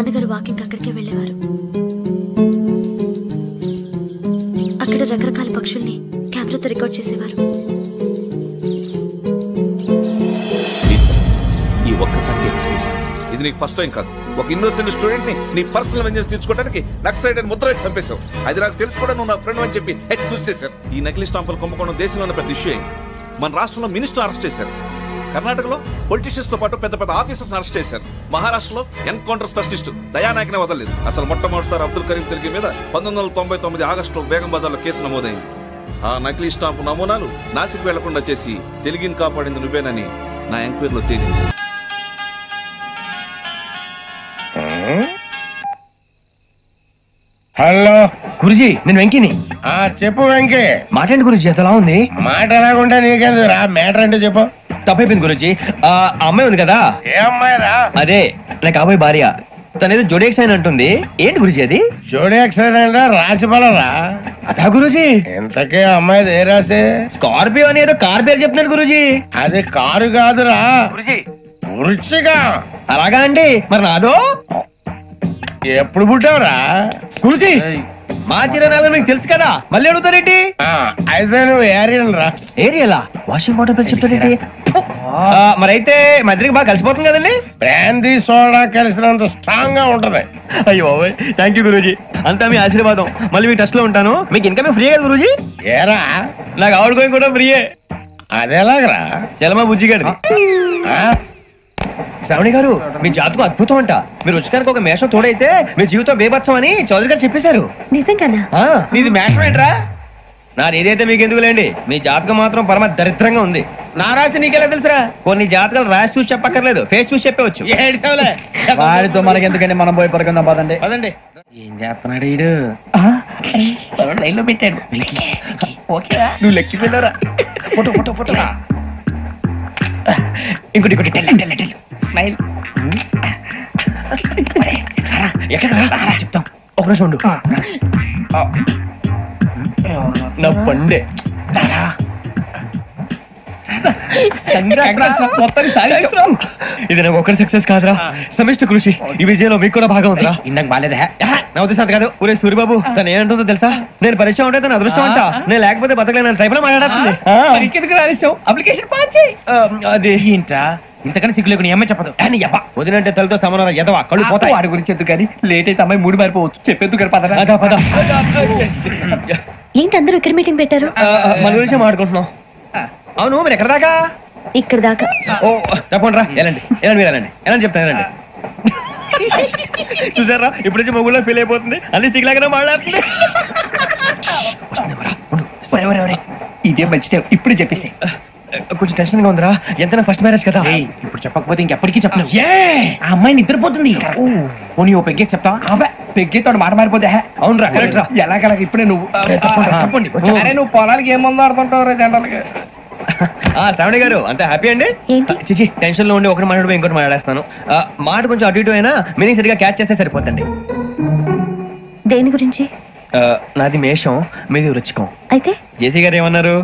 నాన్నగారు వాకింగ్ అక్కడికే వెళ్ళేవారు. అక్కడ రకరకాల పక్షుల్ని కెమెరాతో రికార్డ్ చేసేవారు. ఈ ఒక్కసారి ఇది నీకు ఫస్ట్ టైం కాదు. ఒక ఇన్నోసెంట్ స్టూడెంట్ ని నీ పర్సనల్ వెంజెన్స్ తీర్చుకోవడానికి నక్సలైట్ అని ముద్ర వేసి చంపేశావు. అది నాకు తెలుసు కూడా నువ్వు నా ఫ్రెండ్ అని చెప్పి ఎక్స్క్యూజ్ చేశారు. ఈ నకిలీ స్టాంపులు కుంభకోణం దేశంలో ఉన్న పెద్ద ఇష్యూ అయింది. మన రాష్ట్రంలో మినిస్టర్ అరెస్ట్ చేశారు. కర్ణాటకలో పొలిటీషియన్స్ తో పాటు పెద్ద పెద్ద ఆఫీసర్స్ అరెస్ట్ చేశారు. మహారాష్ట్రలో ఎన్కౌంటర్ స్పెషలిస్ట్ దయానాయకనే వదలలేదు. అసలు మొట్టమొదటిసారి అబ్దుల్ కరీం తిరిగి మీద 1999 ఆగస్టులో బేగం బజార్లో కేసు నమోదైంది. ఆ నకిలీ స్టాంపు నమూనాలు నాసిక్ వెళ్లకుండా చేసి తెలుగుని కాపాడింది నువ్వేనని నా ఎంక్వైరీలో తేలింది. హలో గురుజీ, నేను వెంకిని. చెప్పు వెంకీ. మాట ఏంటి గురుజీ, ఎంతలా ఉంది? మాట ఎలాగుంటా నీకెందుకు రా, మ్యాటర్ అంటే చెప్పు. తప్పైపోయింది గురుజీ. ఆ అమ్మాయి ఉంది కదా, ఏ అమ్మాయి రా? అదే నా కాబోయే భార్య. తనేదో జోడేక్స్ అని అంటుంది. ఏంటి గురుజీ అది? జోడేక్స్ రాసి పడరా? అదా గురుజీ. ఇంతకే అమ్మాయి ఏ రాసి? స్కార్పియో అని ఏదో కార్ పేరు చెప్తున్నాడు గురుజీ. అది కారు కాదురా, వృచ్చిక. అలాగా అండి, మరి నాదో? ఎప్పుడు పుట్టావురా? గురుజీ మా చిరనాలు మీకు తెలుసు కదా, మళ్ళీ అడుగుతారేంటి? అయితే నువ్వు ఏరియన్ రా. ఏరియలా? వాషింగ్ వాటర్ పేరు చెప్తారేంటి? మరైతే మా ఇద్దరికి బాగా కలిసిపోతుంది కదండి. బ్రాందీ సోడా కలిసినంత స్ట్రాంగ్ గా ఉంటది. అయ్యో బాబాయ్, థ్యాంక్ యూ గురూజీ. అంతా మీ ఆశీర్వాదం. మళ్ళీ మీకు టచ్ లో ఉంటాను. మీకు ఇన్కమ్ ఫ్రీ కదా గురూజీ? ఏరా, నాకు ఆవిడ గోయింగ్ కూడా ఫ్రీయే. అదేలాగరా? చలమా బుజ్జి గారి. శ్రావణి గారు, మీ జాతకం అద్భుతం అంట. మీరు రుచికానికి ఒక మేషం తోడైతే మీ జీవితం బేబత్సం అని చౌదరి గారు చెప్పేశారు. నిజంగానా? నీది మేషం ఏంట్రా? నాది ఏదైతే మీకు ఎందుకులేండి, మీ జాతకం మాత్రం పరమ దరిద్రంగా ఉంది. నా రాసి నీకెలా తెలుసురా? కొన్ని జాతకాలు రాసి చూసి చెప్పక్కర్లేదు, ఫేస్ చూసి చెప్పవచ్చు. వాడితో మనకి ఎందుకండి, మనం పోయి పడుకుందాం పదండి. పదండి. ఏం చేస్తున్నాడు వీడు? లైన్ లో పెట్టాడు. నువ్వు లెక్కి వెళ్ళారా? Photo photo photo. ఇంకోటి ఇంకోటి స్మైల్. ఎక్కడ చెప్తాం, ఒక నిమిషం ఉండు. నా పండే. ఇది నాకు ఒకరి సక్సెస్ కాదురా, సమిష్టి కృషి. ఈ విజయంలో మీకు కూడా భాగం ఉందిరా. ఇందాక బాగాలేదా? నా ఉద్దేశం కాదు. ఊరే సూర్యబాబు, తను ఏమంటుందో తెలుసా? నేను పరిచయం ఉంటే తన అదృష్టం అంట. నేను లేకపోతే బతకలేను ట్రైబ్ లో మాట్లాడుతుంది. అప్లికేషన్ పాస్ చేయి. అది ఏంట్రా ఇంతకన్నా సిగ్గు లేకుండా ఏమై చెప్పదు. వదినంటే తలతో సమానం ఎదవా, కళ్ళు పోతాయి. వాడి గురించి ఎందుకు కానీ, లేట్ అయితే అమ్మాయి మూడు మారిపోవచ్చు. చెప్పేందుకు గారు పద. ఏంటి అందరూ ఇక్కడ మీటింగ్ పెట్టారు? మన గురించి మాట్లాడుకుంటున్నాం. అవును, మీరు ఎక్కడ దాకా? ఇక్కడ దాకా. ఓ తప్పకుండా రా, వెళ్ళండి వెళ్ళండి, మీరు వెళ్ళండి వెళ్ళండి చెప్తాను, వెళ్ళండి. చూసారా, ఇప్పుడు నుంచి మొగుల్లో ఫీల్ అయిపోతుంది. అన్ని సిగ్లాగానే మాట్లాడుతుంది. ఇదే మంచిదే, ఇప్పుడు చెప్పేసి. కొంచెం టెన్షన్ గా ఉందిరా, ఎంతైనా ఫస్ట్ మ్యారేజ్ కదా. ఇప్పుడు చెప్పకపోతే ఇంకెప్పటికీ చెప్పను. ఆ అమ్మాయి నిద్రపోతుంది. పోనీ ఓ పెగ్గేసి చెప్తావా? అబ్బాయి పెగ్గేతో మాట మారిపోతే. అవును రా, కరెక్ట్ రా. ఎలాగలా ఇప్పుడే నువ్వు తప్పండి. అరే నువ్వు పొలాలకి ఏం ముందు ఆడుతుంటావు జనరల్గా. శ్రావణి గారు, అంత హ్యాపీ అండి? చిచి, టెన్షన్ లో ఉండి ఒకటి మాట్లాడిపోయి ఇంకోటి మాట్లాడేస్తాను. మాట కొంచెం అటు ఇటు అయినా మీనింగ్ సరిగా క్యాచ్ చేస్తే సరిపోతండి. దేని గురించి? నాది మేషం, మీది వృచ్చికం. అయితే జేసీ గారు ఏమన్నారు?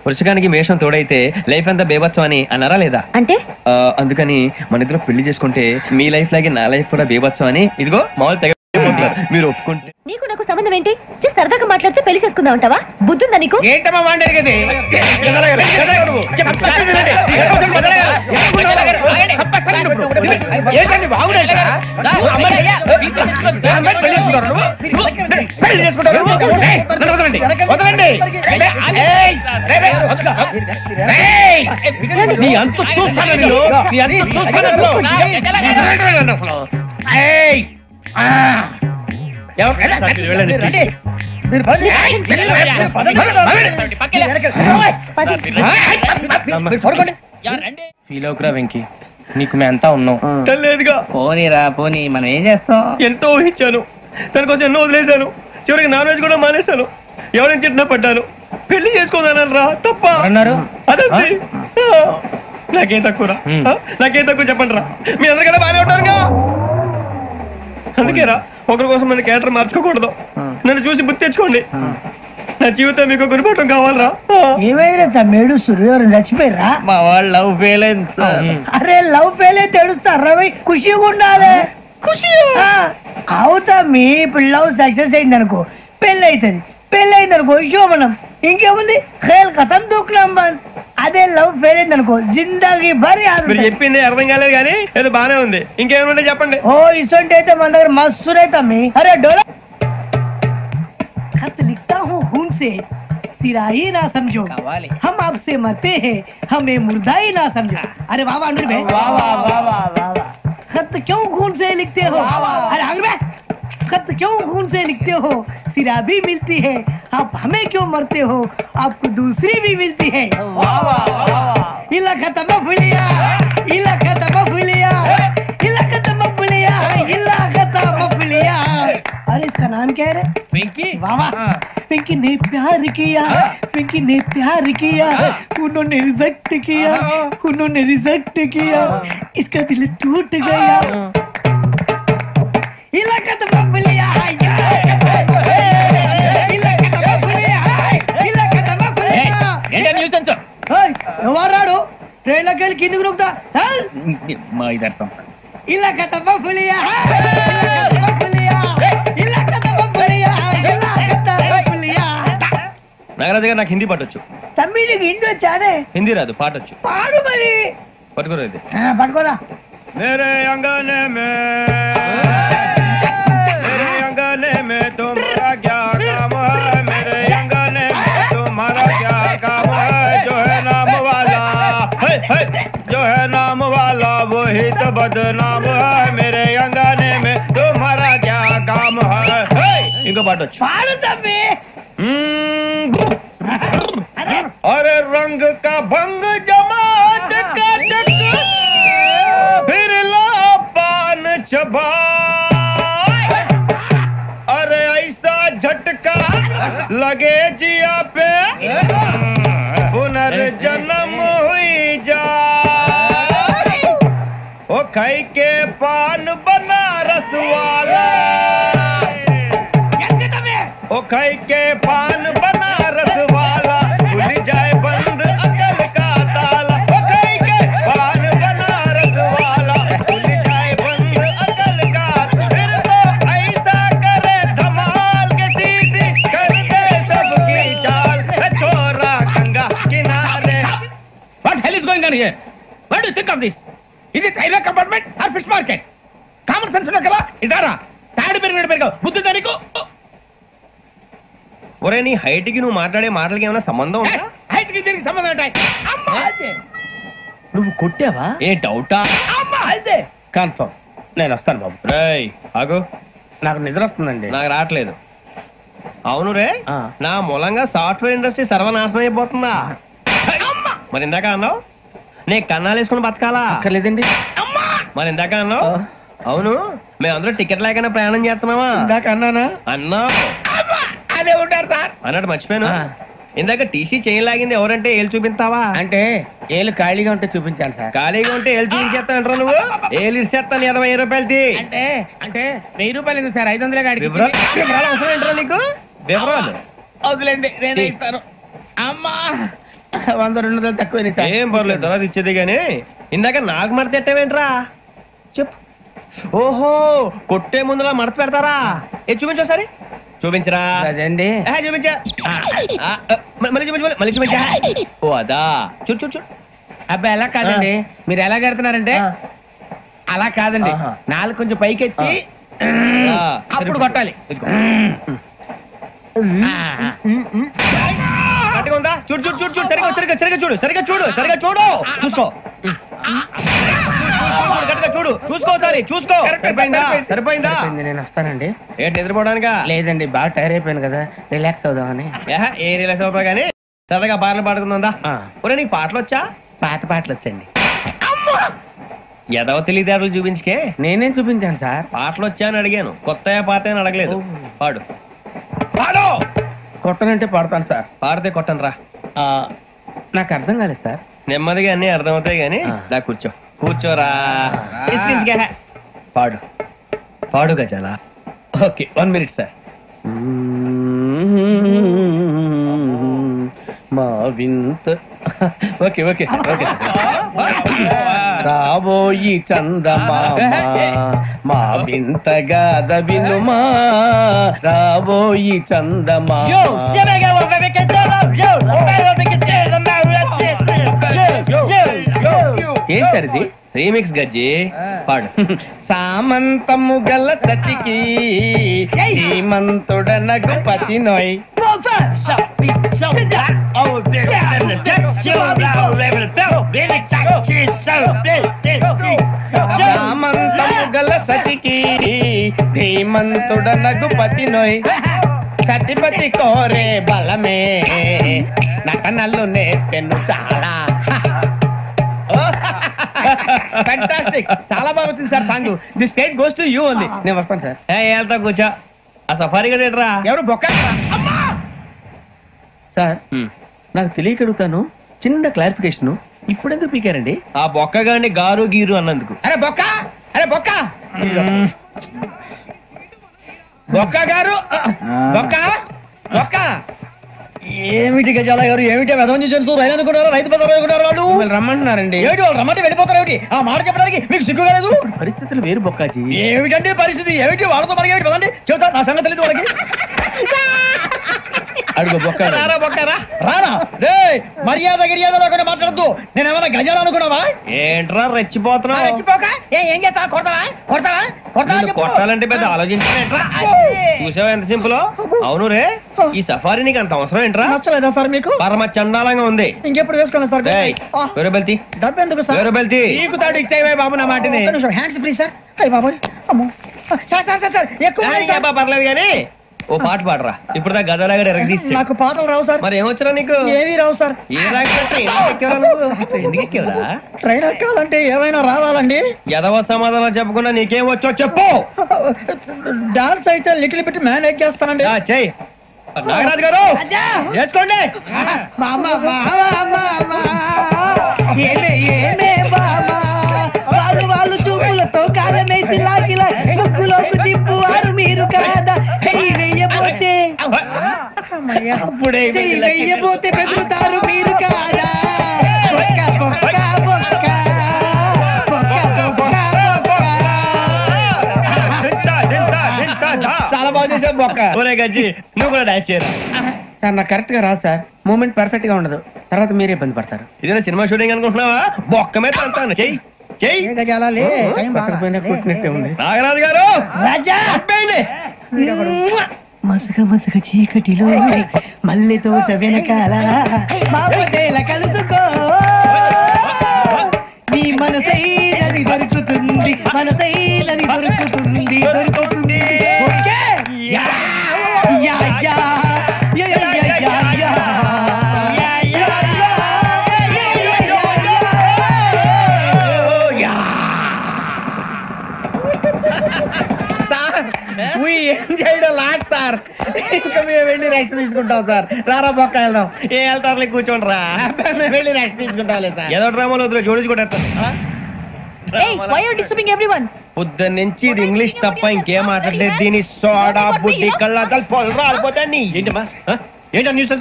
వృచ్చికానికి మేషం తోడైతే లైఫ్ అంతా బేబత్సం అని అన్నారా లేదా? అంటే అందుకని మన ఇద్దరు పెళ్లి చేసుకుంటే మీ లైఫ్ లాగే నా లైఫ్ కూడా బేబత్సం అని ఇదిగో మామూలు తెగ మీరు ఒప్పుకుంటే. నీకు నాకు సంబంధం ఏంటి? సరదాగా మాట్లాడితే పెళ్లి చేసుకుందాం అంటావా? బుద్ధుందా నీకు? ఏంటమ్మా వాడేది? నీ అంత చూస్తాను నేను, నీ అంత చూస్తాను. ఫీల్ అవుకురా వెంకీ, నీకు మేము అంతా ఉన్నాం. లేదుగా. పోనీరా పోనీ, మనం ఏం చేస్తాం? ఎంతో ఊహించాను, తన కోసం ఎన్నో వదిలేశాను. చివరికి నాన్ వెజ్ కూడా మానేశాను. ఎవరైనా తిట్టినా పడ్డాను. పెళ్లి చేసుకోదానని రా, తప్ప అన్నారు. అదే నాకేం తక్కువరా, నాకేం తక్కువ చెప్పండి రా. మీ అందరికన్నా బాగానే ఉంటారుగా. అందుకే రా, ఒకరి కోసం మన క్యారెక్టర్ మార్చుకోకూడదు. నన్ను చూసి గుర్తు తెచ్చుకోండి. నా జీవితం మీకు గురిపటం కావాలరా. ఏమైనా తమ్మేడు సూర్యవరం చచ్చిపోయిరా? మా వాళ్ళు లవ్ ఫెయిల్ అయింది. అరే లవ్ ఫెయిల్ అయితే ఏడుస్తారా? ఖుషిగా ఉండాలి. ఖుషి అవుతా మీ ఇప్పుడు లవ్ సక్సెస్ అయింది అనుకో పెళ్ళి అవుతుంది పెళ్ళి అయింది అనుకో శోభనం ఇంకేముంది ఖేల్ ఖతం దూకునాం బాన్ అదే లవ్ ఫెయిల్ అయింది అనుకో జిందగీ భరి మీరు చెప్పింది అర్థం కాలేదు కానీ ఏదో బానే ఉంది ఇంకేమైనా చెప్పండి ఓ ఇసొంటి అయితే మన దగ్గర మస్తు రైతా మీ అరే డోలా खत लिखता हूँ खून से सिरा ही ना समझो हम आपसे मरते हैं हमें मुर्दा ही ना समझो अरे वाह वाह अनुर भाई वाह वाह वाह वाह वाह खत क्यों खून से लिखते हो अरे अनुर भाई खत क्यों खून से लिखते हो सिरा भी मिलती है आप हमें क्यों मरते हो आपको दूसरी भी मिलती है वाह वाह वाह इला खत्म फुलिया इला खत्म फुलिया इला खत्म फुलिया इला खत्म फुलिया अरे इसका नाम क्या है रे पिंकी वाह वाह पिंकी ने प्यार किया पिंकी ने प्यार किया उन्होंने रिजेक्ट किया उन्होंने रिजेक्ट किया इसका दिल टूट गया इलाका तो बबलिया इलाका तो बबलिया इलाका तो बबलिया ఏంటా న్యూసెన్స్ ओए ఎవరాడు ట్రైన్ లోకి వెళ్ళి కిందికి నొక్కుతా మా ఇదర్సం इलाका तो बबलिया इलाका तो बबलिया इलाका तो बबलिया इलाका तो बबलिया నాగరాజు గారు నాకు హిందీ పాటొచ్చు తమ్మి నీకు హిందీ వచ్చానే హిందీ రాదు పాటొచ్చు పాడు మరి పట్టుకోలేదు పట్టుకోరా मेरे अंगने में तुम्हारा क्या काम है मेरे अंगने में तुम्हारा क्या काम है जो है नाम वाला जो है नाम वाला वही तो बदनाम है मेरे अंगने में तुम्हारा क्या काम है इनको पाटो पाड़ू तम्मी अरे रंग का भंग जमा चकाचक फिर ला पान चबा अरे ऐसा झटका लगे जिया पे पुनर्जन्म हुई जा ओ खाई के पान बनारस वाला ओ खाई के पान बनारस वाला खुल जाए बंद अकल का ताला ओ खाई के पान बनारस वाला खुल जाए बंद अकल का फिर तो ऐसा करे धमाल के सीधी कर दे सबकी चाल छोरा गंगा किनारे What hell is going on here? What do you think of this? Is it railway compartment or fish market? Common sense ఉన్నా కదా ఇదారా తాడు పెరిగావు బుద్ధి దానికి ఒరే నీ హైట్ కి నువ్వు మాట్లాడే మాటలకి ఏమైనా సంబంధం ఉందా హైట్ కి దీనికి సంబంధం ఉంటాయి అమ్మా నువ్వు కొట్టావా ఏ డౌటా అమ్మా అయితే కన్ఫర్మ్ నేను వస్తాను బాబు రేయ్ ఆగు నాకు నిద్ర వస్తుందండి నాకు రావట్లేదు అవును రే నా మూలంగా సాఫ్ట్వేర్ ఇండస్ట్రీ సర్వనాశనం అయిపోతుందా మరి ఇందాక అన్నావు నే కన్నాలు వేసుకుని బతకాలా అక్కర్లేదండి మరి ఇందాక అన్నావు అవును మేమందరూ టికెట్ లేకుండా ప్రయాణం చేస్తున్నావా ఇందాక అన్నానా అన్నావు అదే ఉంటారు సార్ అన్నట్టు మర్చిపోయాను ఇందాక టీసీ చైన్ లాగింది ఎవరంటే ఏళ్ళు చూపిస్తావా అంటే ఏళ్ళు ఖాళీగా ఉంటే చూపించాలి సార్ ఖాళీగా ఉంటే ఏళ్ళు చూపించేస్తానంటారా నువ్వు ఏళ్ళు ఇచ్చేస్తాను 20 రూపాయలది అంటే అంటే 1000 రూపాయలు ఎందుకు సార్ 500 గాడికి వివరాలు అవసరం ఏంటరా నీకు వివరాలు వదిలేండి నేనే ఇస్తాను అమ్మా 100-200 తక్కువ సార్ ఏం పర్లేదు తర్వాత ఇచ్చేది గానీ ఇందాక నాకు మడత ఎట్టవేంట్రా చెప్పు ఓహో కొట్టే ముందులా మడత పెడతారా ఏ చూపించు ఒకసారి చూపించరా అదండి చూపించా మళ్ళీ చూపించు మళ్ళీ చూపించా ఓ అదా చూడు చూడు చూడు అబ్బాయి ఎలా కాదండి మీరు ఎలా కడుతున్నారంటే అలా కాదండి నాలుగు కొంచెం పైకెత్తి అప్పుడు కొట్టాలి గట్టిగా ఉందా చూడు చూడు చూడు చూడు సరిగా సరిగా సరిగా చూడు సరిగా చూడు సరిగా చూడు చూసుకో గట్టిగా చూడు చూసుకో సారి చూసుకో సరిపోయిందా సరిపోయిందా నేను వస్తానండి ఏంటి నిద్రపోవడానికా లేదండి బాగా టైర్ అయిపోయాను కదా రిలాక్స్ అవుదామని ఏ రిలాక్స్ అవుతావు కానీ సరదాగా పాటలు పాడుకుందా ఒరే నీకు పాటలు వచ్చా పాత పాటలు వచ్చండి ఎదవ తెలివితేటలు చూపించుకే నేనేం చూపించాను సార్ పాటలు వచ్చా అని అడిగాను కొత్త పాత అని అడగలేదు పాడు పాడు కొట్టనంటే పడతాను సార్ పాడితే కొట్టను రా నాకు అర్థం కాలేదు సార్ నెమ్మదిగా అన్ని అర్థమవుతాయి గానీ దా కూర్చో కూర్చోరా పాడు పాడు గజాల ఓకే 1 minute సార్ మా వింత ఓకే ఓకే ఓకే రాబోయి చందమామ మా వింతగాథ వినుమా రాబోయి చందమామ ఏం సార్ ఇది రీమిక్స్ గజ్జి పాడు. సామంతము గల సతికి శ్రీమంతుడ నగుపతి నోయ్ సామంతము గల సతికి ధీమంతుడ నగుపతి నోయ్ సతిపతి కోరే బలమే నటనలు నేర్పెను చాలా. ఫ్యాంటాస్టిక్, చాలా బాగా వచ్చింది sir song. The state goes to you only. నేను వస్తాను సార్. వెళ్తా కూర్చో. ఆ సఫారీ గడేట్రా ఎవరు బొక్క సార్? నాకు తెలియక అడుగుతాను, చిన్న క్లారిఫికేషన్. ఇప్పుడెందుకు పీకారండి? ఆ బొక్క గాని గారు గీరు అన్నందుకు. అరే బొక్క, అరే బొక్క, బొక్క గారు, బొక్క బొక్క. ఏమిటి గజాల గారు, ఏమిటి వెదవం చూసారు? రైలు అనుకున్నారు, రైతు బజార్ అనుకున్నారు. వాళ్ళు రమ్మంటున్నారండి. ఏమిటి వాళ్ళు రమ్మంటే వెళ్ళిపోతారు? ఏమిటి ఆ మాట చెప్పడానికి మీకు సిగ్గు కాలేదు? పరిస్థితులు వేరు బొక్కాజీ. ఏమిటంటే పరిస్థితి ఏమిటి? వాళ్ళతో మనకి ఏమిటి పదండి, చెబుతా నా సంగతి తెలియదు వాళ్ళకి. అడుగు బొక్క. రారా బొక్కరా రానా రే, మర్యాద గిర్యాద లేకుండా మాట్లాడద్దు. నేను ఏమైనా గజాలు అనుకున్నావా? ఏంట్రా రెచ్చిపోతున్నావు? ఏం చేస్తావా? కొడతావా కొడతావా కొడతావా నిన్ను కొట్టాలంటే పెద్ద ఆలోచించావేంట్రా? చూసావా ఎంత సింపుల్? అవును రే, ఈ సఫారీ నీకు అంత అవసరం ఏంట్రా? నచ్చలేదా సార్ మీకు? పరమ చండాలంగా ఉంది. ఇంకెప్పుడు వేసుకోండి సార్. వేరే బెల్తి, డబ్బు ఎందుకు సార్? వేరే బెల్తి. నీకు తాడు ఇచ్చావే బాబు నా మాటని. Hands free sir. అయ్యి బాబోయ్, అమ్మో సార్ సార్ సార్ సార్ ఎక్కువ ఉన్నాయి సార్. పర్లేదు కానీ ఓ పాట పాడరా. ఇప్పుడు దా గదలాగా ఎరగదీసి. నాకు పాటలు రావు సార్. మరి ఏమొచ్చరా నీకు? ఏమీ రావు సార్. ఏ రాకపోతే ఎందుకు ఎక్కేవరా? ట్రైన్ ఎక్కాలంటే ఏమైనా రావాలండి. ఎదవ సమాధానం చెప్పకుండా నీకేం వచ్చో చెప్పు. డాన్స్ అయితే లిటిల్ బిట్ మేనేజ్ చేస్తానండి. చెయ్యి నాగరాజు గారు, వేసుకోండి. వాళ్ళు చూపులతో కాలమేసి లాగిలా ముక్కులోకి తిప్పువారు మీరు కాదా? చెయ్యి వెయ్యబోతే చెయ్యి వెయ్యబోతే బెదురుతారు మీరు కాదా? బొక్క బొక్క బొక్క బొక్క బొక్క బొక్క. చాలా బాగా చేసావు బొక్క. ఒరే గజ్జి, నువ్వు కూడా డాన్స్ చేయరా. సార్ నాకు కరెక్ట్ గా రాదు సార్. మూమెంట్ పర్ఫెక్ట్ గా ఉండదు, తర్వాత మీరే ఇబ్బంది పడతారు. ఇదేనా సినిమా షూటింగ్ అనుకుంటున్నావా? బొక్క మీద అంటాను. చెయ్యి చెయ్యి. పక్కన పోయినా కొట్టినట్టే ఉంది. నాగరాజు గారు, రాజా చెప్పండి. మసక మసక చీకటిలో మల్లె తోట వెనకాల మాపదేల కలుసుకో. నీ మనసైనది దొరుకుతుంది, మనసైనది దొరుకుతుంది, దొరుకుతుంది. Okay? Yeah yeah yeah yeah yeah yeah yeah. Sir ఇంకా మేము వెళ్ళి నెక్స్ట్ తీసుకుంటాం సార్. రారా బొక్క వెళ్దాం. ఏ వెళ్తారులే, కూర్చోండి రా. మేము వెళ్ళి నెక్స్ట్ తీసుకుంటాంలే సార్. ఏదో డ్రామాలో వద్దు, జోడించుకుంటేస్తాను. పొద్దున్న నుంచి ఇది ఇంగ్లీష్ తప్ప ఇంకేం మాట్లాడలేదు. దీని సోడా బుద్ధి కళ్ళ పొలరా రాలిపోతా. నీ ఏంటమ్మా ఏంటా న్యూస్?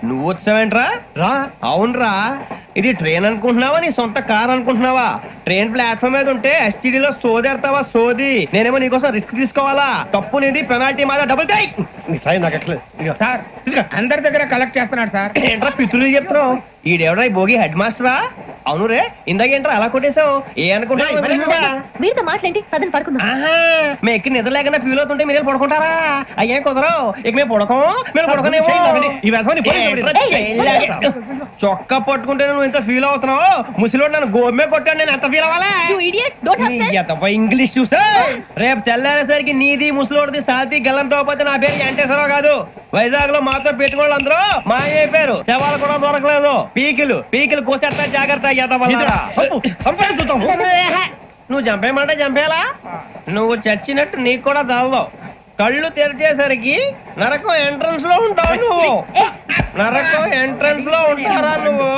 నువ్వు వచ్చావేంట్రా? రా. అవునరా, ఇది ట్రైన్ అనుకుంటున్నావా నీ సొంత కార్ అనుకుంటున్నావా? ట్రైన్ ప్లాట్ఫామ్ మీద ఉంటే ఎస్టీడీలో సోదేడతావా సోది? నేనేమో నీకోసం రిస్క్ తీసుకోవాలా? తప్పు నీది, పెనాల్టీ మాదా, డబుల్ టై. సార్ అందరి దగ్గర కలెక్ట్ చేస్తున్నాడు సార్. ఏంట్రా పితులు చెప్తున్నావు? ఈడెవడ్రా ఈ భోగి హెడ్ మాస్టరా? అవును రే, ఇందాకేంట్రా అలా కొట్టేశావు? ఏ అనుకుంటా మీరుతో మాట్లాడి పదని పడుకుందాం. మేము ఎక్కి నిద్ర లేకుండా ఫీల్ అవుతుంటే మీరు పడుకుంటారా? అయ్యే కుదరవు. ఇక మేము పడకం, మేము పడకనేమో. చొక్కా పట్టుకుంటే నువ్వు ఎంత ఫీల్ అవుతున్నావు? ముసలివాడు నన్ను గోమే కొట్టాడు, నేను ఎంత ఫీల్ అవ్వాలా? ఇంగ్లీష్ చూసా. రేపు తెల్లారేసరికి నీది ముసలివాడిది సాతి గల్లంతో పోతే నా పేరు వెంకటేశ్వరరావు కాదు. వైజాగ్ లో మాతో పెట్టుకోళ్ళు అందరూ మాయైపోయారు. శవాలు కూడా దొరకలేదు. పీకిలు పీకిలు కోసేస్తా, జాగ్రత్త. నువ్వు చంపేయమంటే చంపేలా? నువ్వు చచ్చినట్టు నీకు కూడా తగదు. కళ్ళు తెరిచేసరికి నరకం ఎంట్రన్స్ లో ఉంటావు నువ్వు. నరకం ఎంట్రన్స్ లో ఉంటారా నువ్వు?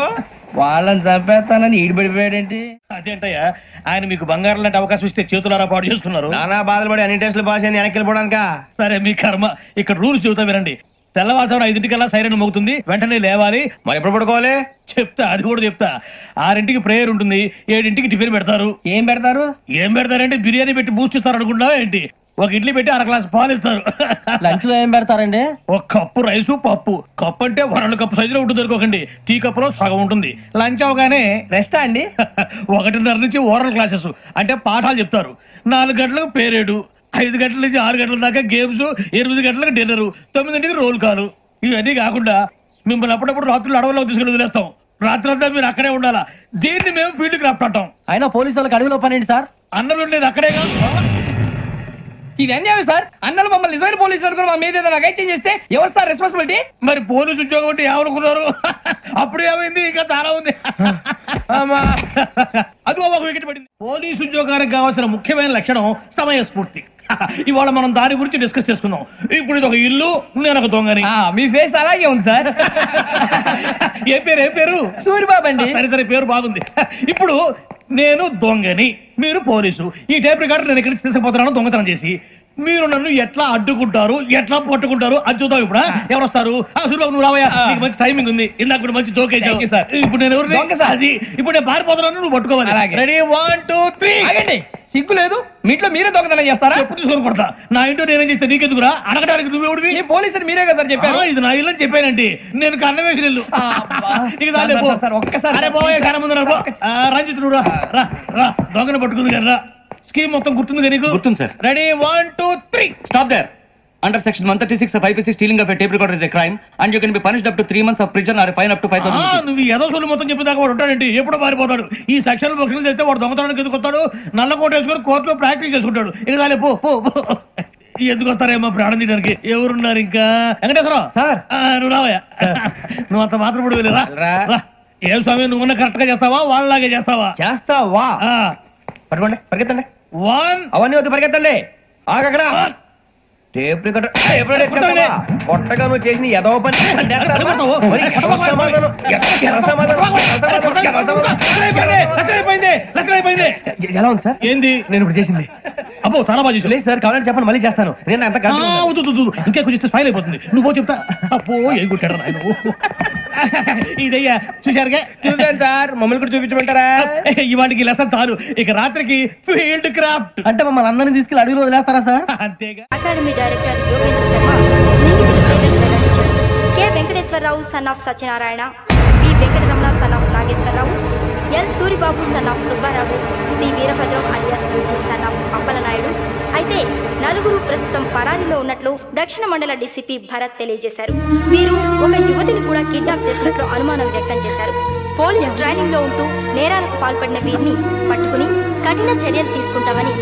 వాళ్ళని చంపేస్తానని ఈడిపడిపోయాడేంటి? అదేంటయ్యా, ఆయన మీకు బంగారం లాంటి అవకాశం ఇస్తే చేతులారా పాటు చేసుకున్నారు. నానా బాధలు పడి అన్ని టెస్టులు పాస్ అయింది, వెనక్కి వెళ్ళిపోవడానికా? సరే మీ కర్మ. ఇక్కడ రూల్స్ చెబుతా వినండి. తెల్లవారుజామున 5 సైరన్ మోగుతుంది, వెంటనే లేవాలి. మరి ఎప్పుడు పడుకోవాలి చెప్తా, అది కూడా చెప్తా. 6 ప్రేయర్ ఉంటుంది, 7 టిఫిన్ పెడతారు. ఏం పెడతారు? ఏం పెడతారంటే బిర్యానీ పెట్టి బూస్ట్ ఇస్తారు అనుకుంటావా ఏంటి? ఒక ఇడ్లీ పెట్టి 1 గ్లాస్ పాలు ఇస్తారు. లంచ్ లో ఏం పెడతారండి? ఒక కప్పు రైసు, పప్పు. కప్పు అంటే 2 కప్పు సైజులో ఉంటుంది అనుకోకండి, టీ కప్పులో సగం ఉంటుంది. లంచ్ అవగానే రెస్టా అండి? 1:30 నుంచి ఓరల్ క్లాసెస్ అంటే పాఠాలు చెప్తారు. 4 గంటలకు పేరేడు, 5 గంటల నుంచి 6 గంటల దాకా గేమ్స్, 8 గంటలకు డిన్నర్, 9 రోల్ కాలు. ఇవన్నీ కాకుండా మిమ్మల్ని అప్పుడప్పుడు రాత్రులు అడవుల్లో తీసుకుని వదిలేస్తాం. రాత్రి అంతా మీరు అక్కడే ఉండాలా. దీన్ని మేము ఫీల్డ్ క్రాఫ్ట్ అంటాం. అయినా పోలీసు వాళ్ళకి అడవిలో పని ఏంటి సార్? అన్నలు ఉండేది అక్కడే కాదు. ఇది అన్యాయం సార్. అన్నలు మమ్మల్ని నిజమైన పోలీసులు అనుకుని మా మీద ఏదైనా అగైత్యం చేస్తే ఎవరు సార్ రెస్పాన్సిబిలిటీ? మరి పోలీసు ఉద్యోగం అంటే ఏమనుకున్నారు? అప్పుడు ఏమైంది, ఇంకా చాలా ఉంది. అది ఒక వికెట్ పడింది. పోలీసు ఉద్యోగానికి కావాల్సిన ముఖ్యమైన లక్షణం సమయస్ఫూర్తి. ఇవాళ మనం దాని గురించి డిస్కస్ చేసుకుందాం. ఇప్పుడు ఇది ఒక ఇల్లు, నేను ఒక దొంగని. మీ ఫేస్ అలాగే ఉంది సార్. ఏ పేరు? సూరిబాబు అండి. సరే పేరు బాగుంది. ఇప్పుడు నేను దొంగని, మీరు పోలీసు. ఈ టైప్ రికార్డు నేను ఇక్కడికి తీసుకుపోతున్నాను దొంగతనం చేసి. మీరు నన్ను ఎట్లా అడ్డుకుంటారు, ఎట్లా పట్టుకుంటారు అది చూద్దాం. ఇప్పుడు ఎవరు వస్తారు? సూరిబాబు నువ్వు రావయ్యా, నీకు మంచి టైమింగ్ ఉంది. ఇందాక కూడా మంచి జోక్ వేసావు సార్. ఇప్పుడు నేను ఎవరు? అది ఇప్పుడు నేను పారిపోతున్నాను, నువ్వు పట్టుకోవాలి. రెడీ 1 2 3. ఆగండి, సిగ్గు లేదు? మీ ఇంట్లో మీరే దొంగతనం చేస్తారా? ఎప్పుడు తీసుకొని కొడతా. నా ఇంట్లో నేనేం చేస్తే నీకెందుకురా? అడగడానికి నువ్వెవడివి? ఈ పోలీసులు మీరే కదా సార్ చెప్పారు. ఇది నా ఇల్లు అని చెప్పానండి. నేను కన్నం వేసిన ఇల్లు. ఒక్కసారి రంజిత్ నువ్వు రా, దొంగను పట్టుకుంది కదా. స్కీమ్ మొత్తం గుర్తుంది నీకు? గుర్తుంది sir. Ready 1 2 3. Stop there. Under section 136 of IPC, stealing of a tape recorder is a crime and you can be punished up to 3 months of prison or a fine up to 5,000 rupees. నువ్వు ఏదో సొల్లు మొత్తం చెప్పేదాకా వాడు ఉంటాడండి, ఎప్పుడో పారిపోతాడు. ఈ సెక్షన్ బుక్స్లు చేస్తే వాడు దొంగతనానికి ఎందుకు వస్తాడు? నల్ల కోట వేసుకొని కోర్టులో ప్రాక్టీస్ చేసుకుంటాడు. ఇక చాలే పో. ఎందుకు వస్తారేమో ప్రాణం తీయడానికి. ఎవరున్నారు ఇంకా? వెంకటేశ్వరరావు సార్. నువ్వు రావయ్యా. నువ్వు అంత మాత్రం ఇప్పుడు వెళ్ళి రా. ఏం స్వామి, నువ్వు కరెక్ట్ గా చేస్తావా, వాళ్ళలాగే చేస్తావా? చేస్తావా? పట్టుకోండి, పరిగెత్తండి. 1 అవన్నీ వద్దు, పరిగెత్తండి. ఆగక్కడ టేప్ రికార్డర్ కొట్టగా నువ్వు చేసిన ఏదో పని. ఎలా ఉంది సార్? ఏంది నేను ఇప్పుడు చేసింది? అబ్బో చాలా బాగా చేసావు. లేదు సార్, కావాలంటే చెప్పండి, మళ్ళీ చేస్తాను. నేను అంత ఇంకే కొంచెం స్పైల్ అయిపోతుంది. నువ్వు చెప్తా. అబ్బో ఏ కుట్టాడు ఆయన. ఇదయ్యా చూశారుగా? చూసాను సార్. మమ్మల్ని కూడా చూపించమంటారా? ఇవాటికి లెసన్ చాలు, ఇక రాత్రికి ఫీల్డ్ క్రాఫ్ట్. అంటే మమ్మల్ని అందరినీ తీసుకెళ్ళి అడవిలో వదిలేస్తారా సార్? అంతేగా. అకాడమీ డైరెక్టర్ యోగేంద్ర శర్మ స్నేహితుల పేర్లను వెల్లడించారు. K Venkateswararao son of Satyanarayana, P Venkataramana son of Nageswararao, L Suribabu son of Subbarao, C Veerabhadram alias Bujji son of Appalanaidu. అయితే 4 ప్రస్తుతం పరారీలో ఉన్నట్లు దక్షిణ మండల డీసీపీ భరత్ తెలియజేశారు. వీరు ఒక యువతిని కూడా కిడ్నాప్ చేసినట్లు అనుమానం వ్యక్తం చేశారు. పోలీస్ ట్రైనింగ్ లో ఉంటూ నేరాలకు పాల్పడిన వీరిని పట్టుకుని కఠిన చర్యలు తీసుకుంటామని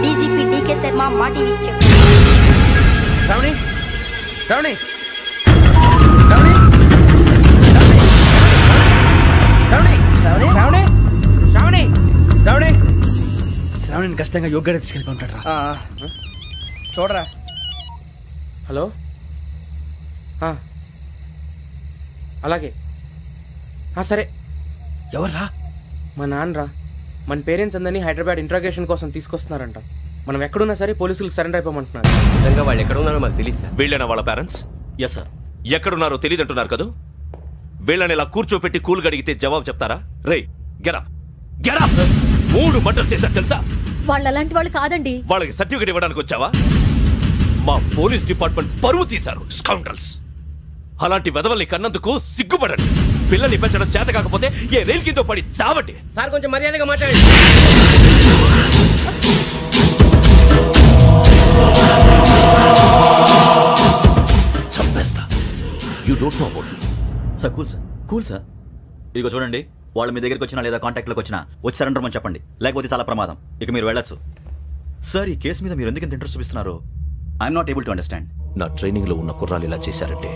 డీజీపీ డీకే శర్మ మా టీవీకి చెప్పారు. శ్రావణిని ఖచ్చితంగా యోగ్యత తీసుకెళ్ళిపోతాడు. చూడరా. హలో, అలాగే సరే. ఎవర్రా? మా నాన్నరా. మన పేరెంట్స్ అందరినీ హైదరాబాద్ ఇంట్రాగేషన్ కోసం తీసుకొస్తున్నారంట. మనం ఎక్కడున్నా సరే పోలీసులకు సరెండర్ అయిపోమంటున్నారు. నిజంగా వాళ్ళు ఎక్కడ ఉన్నారో మాకు తెలియదు సార్. వీళ్ళైనా వాళ్ళ పేరెంట్స్? Yes sir. ఎక్కడున్నారో తెలియదంటున్నారు కదా. వీళ్ళని ఇలా కూర్చోపెట్టి కూల్ గడిగితే జవాబు చెప్తారా? రే గెటప్ 3 మర్డర్స్ చేశారు తెలుసా? వాళ్ళు అలాంటి వాళ్ళు కాదండి. వాళ్ళకి సర్టిఫికేట్ ఇవ్వడానికి వచ్చావా? మా పోలీస్ డిపార్ట్మెంట్ పరువు తీశారు స్కౌండ్రల్స్. అలాంటి వెధవల్ని కన్నందుకు సిగ్గుపడండి. పిల్లల్ని పెంచడం చేత కాకపోతే ఏ రైల్ కింద పడి చావండి. సార్ కొంచెం మర్యాదగా మాట్లాడండి. చంపేస్తా. You don't know about me. Sir cool sir. ఇదిగో చూడండి, వాళ్ళు మీ దగ్గరికి వచ్చినా లేదా కాంటాక్ట్లోకి వచ్చినా వచ్చి సరెండర్ అని చెప్పండి, లేకపోతే చాలా ప్రమాదం. ఇక మీరు వెళ్ళొచ్చు. సార్, ఈ కేసు మీద మీరు ఎందుకు ఇంత ఇంట్రెస్ట్ చూపిస్తున్నారు? I'm not able to understand. నా ట్రైనింగ్ లో ఉన్న కుర్రాలు ఇలా చేశారంటే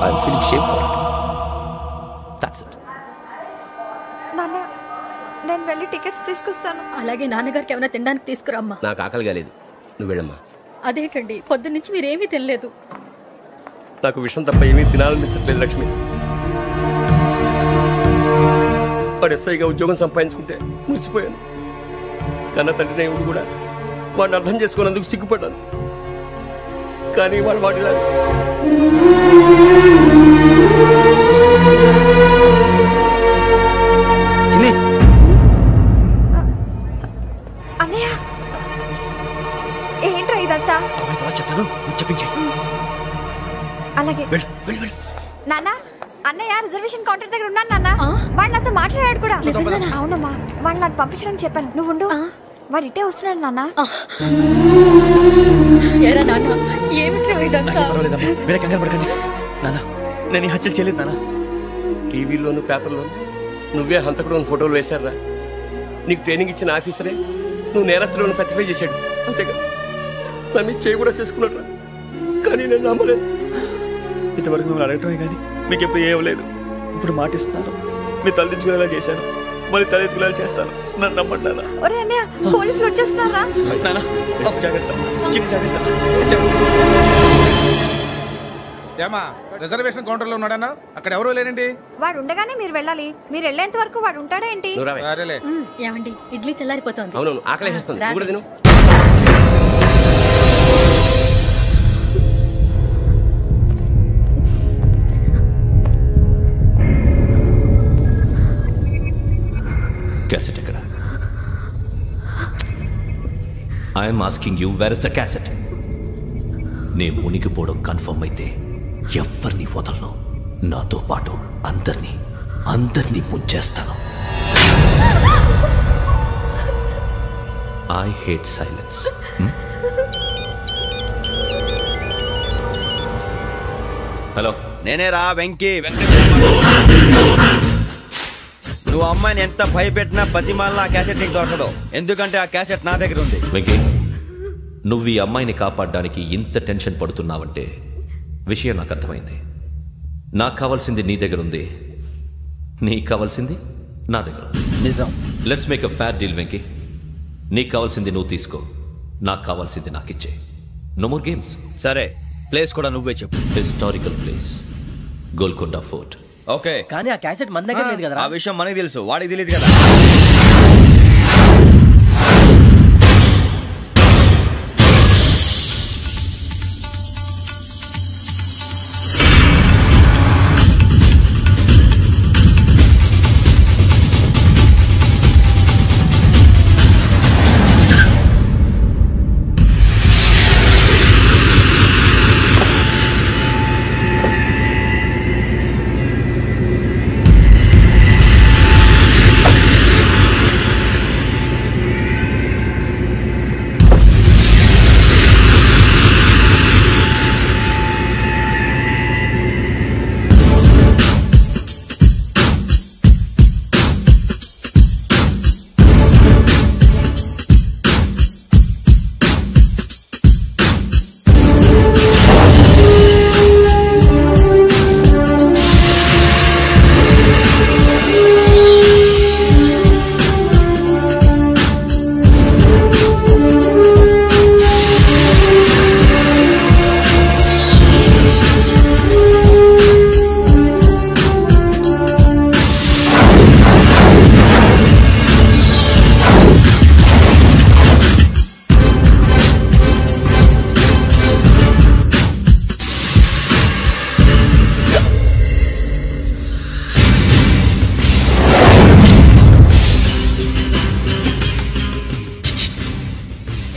I'm feeling shame for it. That's it. నాన్న, నేను వెళ్ళి టికెట్స్ తీసుకొస్తాను. అలాగే నాన్నగారికి ఏమైనా తినడానికి తీసుకురామ్మా. నాకు ఆకలి కాలేదు, నువ్వు వెళ్ళమ్మా. అదేంటండి, పొద్దున్నుంచి మీరేమీ తినలేదు. నాకు విషయం తప్ప ఏమీ తినాలనిపించట్లేదు లక్ష్మి. వాడు ఎస్ఐగా ఉద్యోగం సంపాదించుకుంటే మురిసిపోయాను. కన్న తండ్రి నేను కూడా వాడిని అర్థం చేసుకున్నందుకు సిగ్గుపడ్డాను. కానీ వాళ్ళు వాటిలా అన్నయ్య ఏంట్రా ఇదంతా? చెప్తాను చెప్పించే. అలాగే నాన్న, అన్నయ్య రిజర్వేషన్ కౌంటర్ దగ్గర ఉన్నాను నాన్న. వాడు నాతో మాట్లాడాడు కూడా. అవునమ్మా, వాడు నాకు పంపించడానికి చెప్పాను. నువ్వు ఉండు, వాడు ఇట్టే వస్తున్నాడు నాన్న. నాన్న నేను ఈ హత్యలు చేయలేదు నాన్న. టీవీలోను పేపర్లోను నువ్వే హంతకుడు ఫోటోలు వేశారా? నీకు ట్రైనింగ్ ఇచ్చిన ఆఫీసరే నువ్వు నేరస్తులను సర్టిఫై చేశాడు. అంతేగా నన్ను చేయి కూడా చేసుకున్నాడు. కానీ నేను నమ్మలేదు. ఇంతవరకు మిమ్మల్ని అడగటమే కానీ మీకు ఎప్పుడు ఏమలేదు. ఇప్పుడు మాటిస్తున్నాను, మీ తలదించుకునేలా చేశాను, మళ్ళీ తలెత్తుకునేలా చేస్తాను. నన్ను నమ్మండి నాన్న. ఒరే అన్నయ్య, పోలీసులు వచ్చేస్తున్నారా? నాన్న జాగ్రత్త, చిన్న జాగ్రత్త. ఏమా రిజర్వేషన్ కౌంటర్ లో ఉన్నాడన్నా? అక్కడ ఎవరూ లేనండి. వాడు ఉండగానే మీరు వెళ్ళాలి. మీరు వెళ్ళేంత వరకు వాడు ఉంటాడా ఏంటి? ఏమండి, ఇడ్లీ చల్లారిపోతుంది. అవును, ఆకలేస్తుంది. కూడా తిను. క్యాసెట్ ఎక్కడ? I'm asking you, where is the cassette? నే మునిగిపోవడం కన్ఫర్మ్ అయితే ఎవ్వరిని వదలను. నాతో పాటు అందరినీ ముంచేస్తాను. I hate silence. హలో, నేనేరా వెంకీ. నువ్వు అమ్మాయిని ఎంత భయపెట్టినా బతిమాలినా ఆ క్యాసెట్ నీకు దొరకదు. ఎందుకంటే ఆ క్యాసెట్ నా దగ్గర ఉంది. వెంకీ, నువ్వు ఈ అమ్మాయిని కాపాడడానికి ఇంత టెన్షన్ పడుతున్నావంటే విషయం నాకు అర్థమైంది. నాకు కావాల్సింది నీ దగ్గర ఉంది, నీకు కావాల్సింది నా దగ్గర. నిజం. Let's make a fair deal Venky. నీకు కావాల్సింది నువ్వు తీసుకో, నాకు కావాల్సింది నాకు ఇచ్చే. No more games. సరే, ప్లేస్ కూడా నువ్వే చెప్పు. Historical place, Golconda fort. Okay, కానీ ఆ క్యాసెట్ మన దగ్గర లేదు కదా. ఆ విషయం మనకి తెలుసు, వాడికి తెలియదు కదా.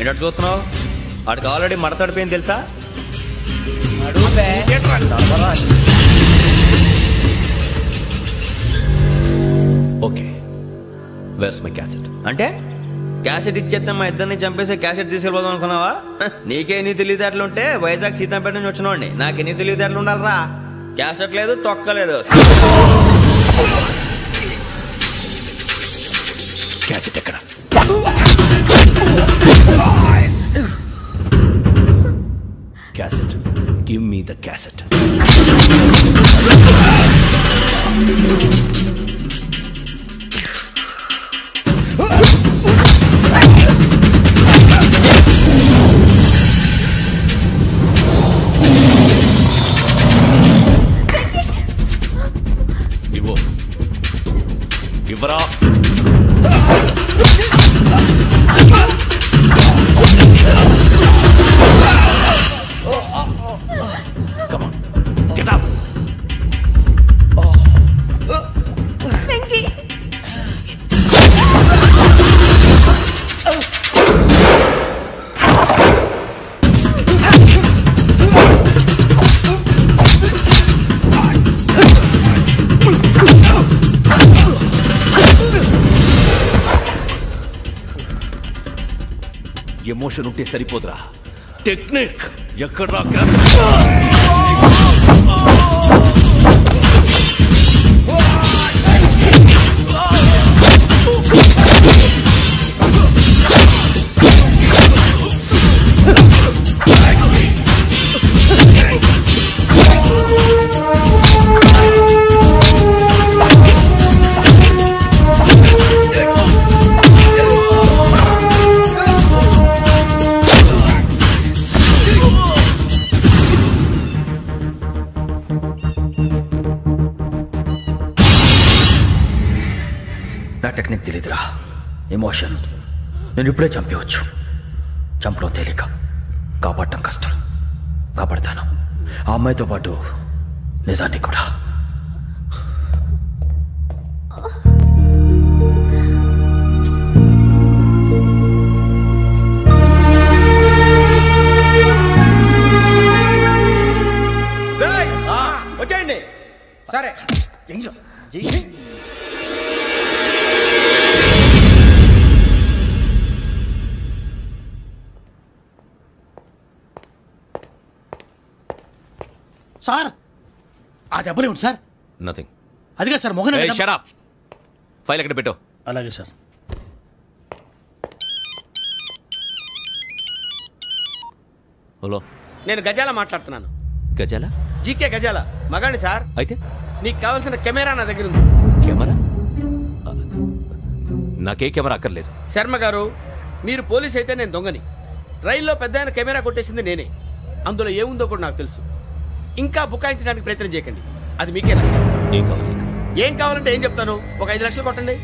ఏంటో చూస్తున్నావు? వాడికి ఆల్రెడీ మడతడిపోయింది తెలుసా? Okay, where's my cassette? అంటే క్యాసెట్ ఇచ్చేస్తే మా ఇద్దరిని చంపేసి క్యాసెట్ తీసుకెళ్ళిపోదాం అనుకున్నావా? నీకే ఎన్ని తెలివితేటలు ఉంటే వైజాగ్ సీతంపేట నుంచి వచ్చినోండి. నాకు ఎన్ని తెలివితేటలు ఉండాలరా? క్యాసెట్ లేదు, తొక్కలేదు. క్యాసెట్ ఎక్కడ? Cassette, give me the cassette. ఇవ్వు, ఇవ్వరా. ఎమోషన్ ఉంటే సరిపోదురా, టెక్నిక్ ఎక్కడ టెక్నిక్ తెలియదురా, ఎమోషన్. నేను ఇప్పుడే చంపేవచ్చు. చంపడం తేలిక, కాపాడటం కష్టం. కాపాడతాను ఆ అమ్మాయితో పాటు నిజాన్ని కూడా. వచ్చేయండి. సరే సార్, ఆ దెబ్బలు ఏమిటి సార్? నథింగ్. అదిగా sir Mohan. Shut up. File ఎక్కడ పెట్టు. అలాగే సార్. హలో, నేను గజాల మాట్లాడుతున్నాను. గజాల? జీకే గజాల మగాండి సార్. అయితే నీకు కావాల్సిన కెమెరా నా దగ్గర ఉంది. కెమెరా? నాకే కెమెరా అక్కర్లేదు. శర్మ గారు, మీరు పోలీస్ అయితే నేను దొంగని. రైల్లో పెద్ద ఆయన కెమెరా కొట్టేసింది నేనే. అందులో ఏముందో కూడా నాకు తెలుసు. ఇంకా బుకాయించడానికి ప్రయత్నం చేయకండి, అది మీకే నష్టం. ఏం కావాలి? ఏం కావాలంటే ఏం చెప్తాను. ఒక 5 లక్షలు కొట్టండి.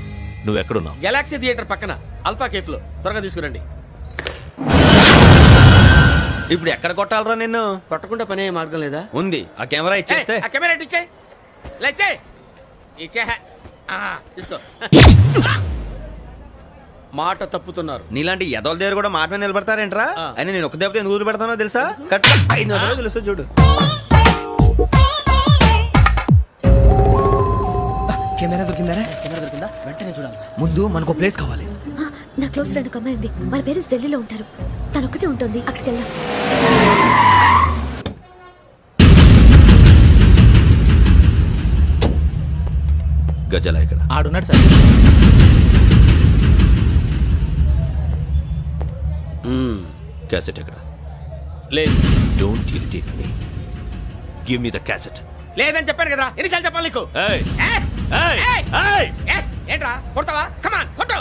నువ్వు ఎక్కడున్నావు? గెలాక్సీ థియేటర్ పక్కన అల్ఫా కేఫ్ లో. త్వరగా తీసుకురండి. ఇప్పుడు ఎక్కడ కొట్టాలరా నిన్ను? కొట్టకుండా పనే మార్గం లేదా? ఉంది. ఆ కెమెరా ఇచ్చేస్తే. ఆ కెమెరా ఇచ్చే లేచే ఇచ్చే తీసుకో. మాట తప్పుతున్నారు. నీలాంటి ఎదల దగ్గర కూడా మాట మీద నిలబడతారేంట్రా? అని నేను ఒక దెబ్బతో ఎందుకు పెడతానో తెలుసా? కట్ 5 నిమిషాలు తెలుసు చూడు. కెమెరా దొరికిందా? వెంటనే చూడాలి. ముందు మనకు ప్లేస్ కావాలి. నా క్లోజ్ ఫ్రెండ్ ఒక అమ్మాయి ఉంది. వాళ్ళ పేరెంట్స్ ఢిల్లీలో ఉంటారు. తను ఒక్కతే ఉంటుంది. అక్కడికి వెళ్దాం. గజాల ఇక్కడ ఆడున్నాడు సార్. క్యాసెట్ ఎక్కడ? లేదు. Don't irritate me. Give me the cassette. లేదని చెప్పాను కదా, ఎన్నిసార్లు చెప్పాలి నీకు? ఏంట్రా కొడతావా? కమాన్ కొట్టు.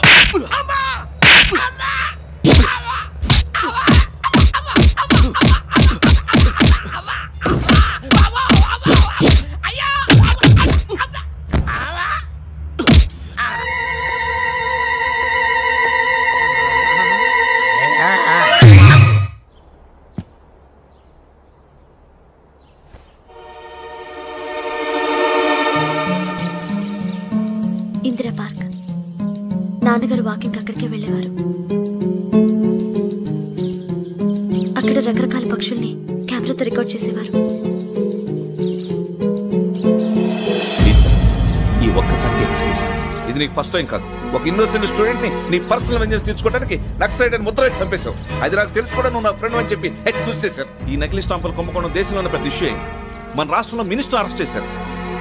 ఇందిరా పార్క్. నాన్నగారు వాకింగ్ అక్కడికే వెళ్ళేవారు. అక్కడ రకరకాల పక్షుల్ని కెమెరాతో రికార్డ్ చేసేవారు. ఈ ఒక్కసారి ఎక్స్క్యూజ్. ఇది నీకు ఫస్ట్ టైం కాదు. ఒక ఇన్నోసెంట్ స్టూడెంట్ ని నీ పర్సనల్ వెంజెన్స్ తీర్చుకోవడానికి నక్సలైట్ అని ముద్ర వేసి చంపేశావు. అది నాకు తెలుసు కూడా నువ్వు నా ఫ్రెండ్ అని చెప్పి ఎక్స్క్యూజ్ చేశారు. ఈ నకిలీ స్టాంపులు కుంభకోణం దేశంలో పెద్ద ఇష్యూ అయింది. మన రాష్ట్రంలో మినిస్టర్ అరెస్ట్ చేశారు.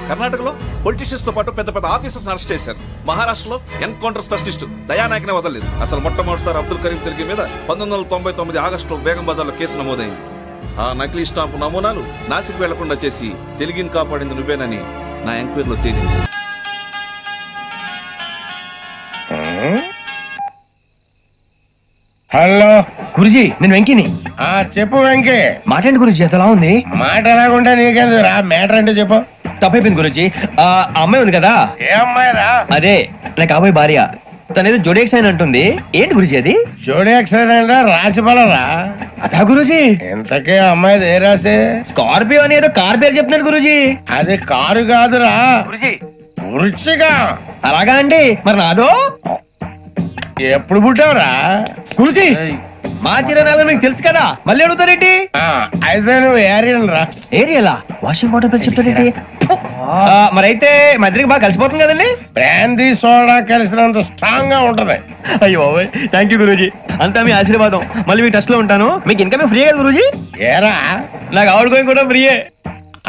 కర్ణాటకలో పొలిటీషియన్స్ తో పాటు పెద్ద పెద్ద ఆఫీసర్స్ అరెస్ట్ చేశారు. మహారాష్ట్రలో ఎన్కౌంటర్ స్పెషలిస్ట్ దయానాయకనే వదలలేదు. అసలు మొట్టమొదటిసారి అబ్దుల్ కరీం తిరిగి మీద 1999 ఆగస్టులో బేగం బజార్లో కేసు నమోదైంది. ఆ నకిలీ స్టాంపు నమూనాలు నాసిక్ వెళ్లకుండా చేసి తెలుగుని కాపాడింది నువ్వేనని నా ఎంక్వైరీలో తేలింది. హలో గురుజీ, నేను వెంకిని. చెప్పు వెంకీ. మాట్లాడండి గురుజీ, ఎంతలా ఉంది? మాట ఎలాగుంటా నీకెందుకు రా, మ్యాటర్ అంటే చెప్పు. తప్పైపోయింది గురుజీ. ఆ అమ్మాయి ఉంది కదా, ఏ అమ్మాయి రా? అదే నా కాబోయే భార్య. తనేదో జోడియాక్ సైన్ అంటుంది. ఏంటి గురుజీ అది? జోడియాక్ సైన్ అంటే రాసి బలరా? అదా గురుజీ. ఇంతకే అమ్మాయి ఏ రాసి? స్కార్పియో అని ఏదో కార్ పేరు చెప్తున్నాడు గురుజీ. అది కారు కాదురా, వృచ్చిగా. అలాగా అండి, మరి నాదో? ఎప్పుడు పుట్టావురా? గురుజీ మా చిరనాలు మీకు తెలుసు కదా, మళ్ళీ అడుగుతారేంటి? అయితే నువ్వు ఏరియల్ రా. ఏరియలా? వాషింగ్ వాటర్ పేరు చెప్తారేంటి? మరైతే మధ్యకి బాగా కలిసిపోతుంది కదండి. బ్రాందీ సోడా కలిసినంత స్ట్రాంగ్ గా ఉంటది. అయ్యో థ్యాంక్ యూ గురూజీ, అంతా మీ ఆశీర్వాదం. మళ్ళీ మీ టచ్ లో ఉంటాను. మీకు ఇంకా ఫ్రీ కదా గురూజీ? ఏరా నాకు ఆవిడ గోయింగ్ కూడా ఫ్రీయే.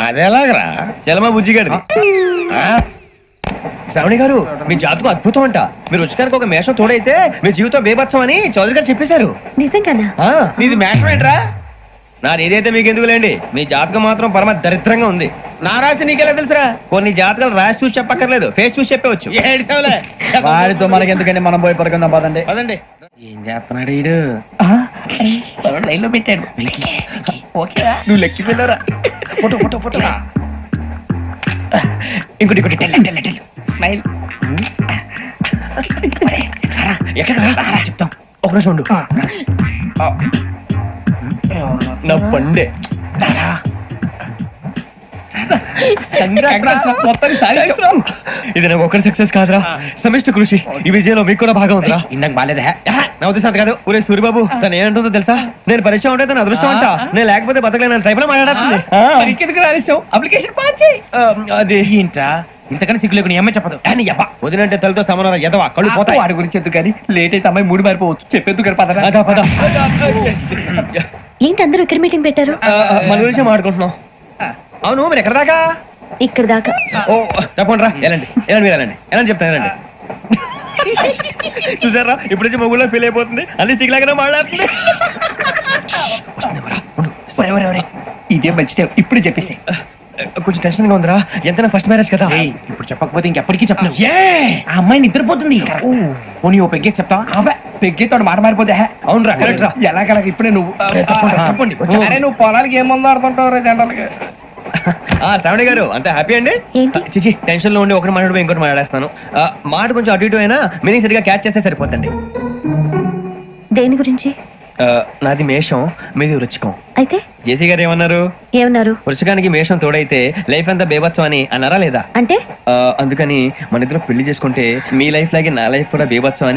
అదేలాగరా? చలమా బుజ్జి గారిది. శ్రావణి గారు మీ జాతకు అద్భుతం అంట. మీరు రుచికారికి ఒక మేషం తోడైతే మీ జీవితం బేబత్సం అని చౌదరి గారు చెప్పేశారు. నిజంగానా? నీది మేషం ఏంట్రా? నాది ఏదైతే మీకు ఎందుకు లేండి, మీ జాతకం మాత్రం పరమ దరిద్రంగా ఉంది. నా రాసి నీకెలా తెలుసురా? కొన్ని జాతకాలు రాసి చూసి చెప్పక్కర్లేదు, ఫేస్ చూసి చెప్పవచ్చు. వాడితో మనకి ఎందుకండి, మనం పోయి పడుకుందాం పదండి. పదండి. ఏం చేస్తున్నాడు వీడు? లైన్ లో పెట్టాడు. నువ్వు లెక్కిపోయినారా? Photo photo photo. ఇంకోటి ఇంకోటి స్మైల్. ఎక్కడ చెప్తాం, ఒక నిమిషం ఉండు. నా పండే ఇది నాకు ఒకరి సక్సెస్ కాదురా, సమిష్టి కృషి. ఈ విజయంలో మీకు కూడా భాగం ఉందిరా. ఇందాక బాగాలేదా? నా ఉద్దేశం కాదు. ఊరే సూర్యబాబు తను ఏమంటుందో తెలుసా? నేను పరిచయం ఉంటే తన అదృష్టం అంట. నేను లేకపోతే బతకలేను ట్రైబ్ లో మాట్లాడుతుంది. అప్లికేషన్ పాస్ చేయి. అది ఏంట్రా ఇంతకన్నా సిగ్గు లేకుండా ఏమై చెప్పదు. వదినంటే తలతో సమానం ఎదవా, కళ్ళు పోతాయి. వాడి గురించి ఎందుకు కానీ, లేట్ అయితే అమ్మాయి మూడు మారిపోవచ్చు. చెప్పేందుకు పద. ఏంటి అందరూ ఇక్కడ మీటింగ్ పెట్టారు? మన గురించి మాట్లాడుకుంటున్నాం. అవును మీరు ఎక్కడ దాకా? ఇక్కడ దాకా. ఓ తప్పకుండా రా, వెళ్ళండి వెళ్ళండి, మీరు వెళ్ళండి వెళ్ళండి చెప్తాను, వెళ్ళండి. చూసారా ఇప్పుడు నుంచి మొగుల్లో ఫీల్ అయిపోతుంది, అన్ని సిగ్లాగానే మాట్లాడుతుంది. ఇదే మంచిదే, ఇప్పుడు చెప్పేసి. కొంచెం టెన్షన్ గా ఉందిరా, ఎంతైనా ఫస్ట్ మ్యారేజ్ కదా. ఇప్పుడు చెప్పకపోతే ఇంకెప్పటికీ చెప్పలేవు. ఆ అమ్మాయి నిద్రపోతుంది. పోనీ ఓ పెగ్గేసి చెప్తావా? పెగ్గేతో మాట మారిపోతే. అవునరా, కరెక్ట్ రా. ఎలాగలా ఇప్పుడే నువ్వు తప్పండి. నువ్వు పొలాలకి ఏం మందు ఆడుతుంటావు రే జనరల్గా. శ్రావణి గారు అంతా హ్యాపీ అండి? చిచి టెన్షన్ లో ఉండి ఒకటి మాట్లాడిపోయి ఇంకోటి మాట్లాడేస్తాను. మాట కొంచెం అటు ఇటు అయినా మీనింగ్ సరిగా క్యాచ్ చేస్తే సరిపోతండి. దేని గురించి? నాది మేషం, మీది వృచ్చికం. అయితే జేసీ గారు ఏమన్నారు? వృచ్చికానికి మేషం తోడైతే లైఫ్ అంతా బేబత్సం అని అన్నారా లేదా? అంటే అందుకని మన ఇద్దరు పెళ్లి చేసుకుంటే మీ లైఫ్ లాగే నా లైఫ్ కూడా బేబత్సం అని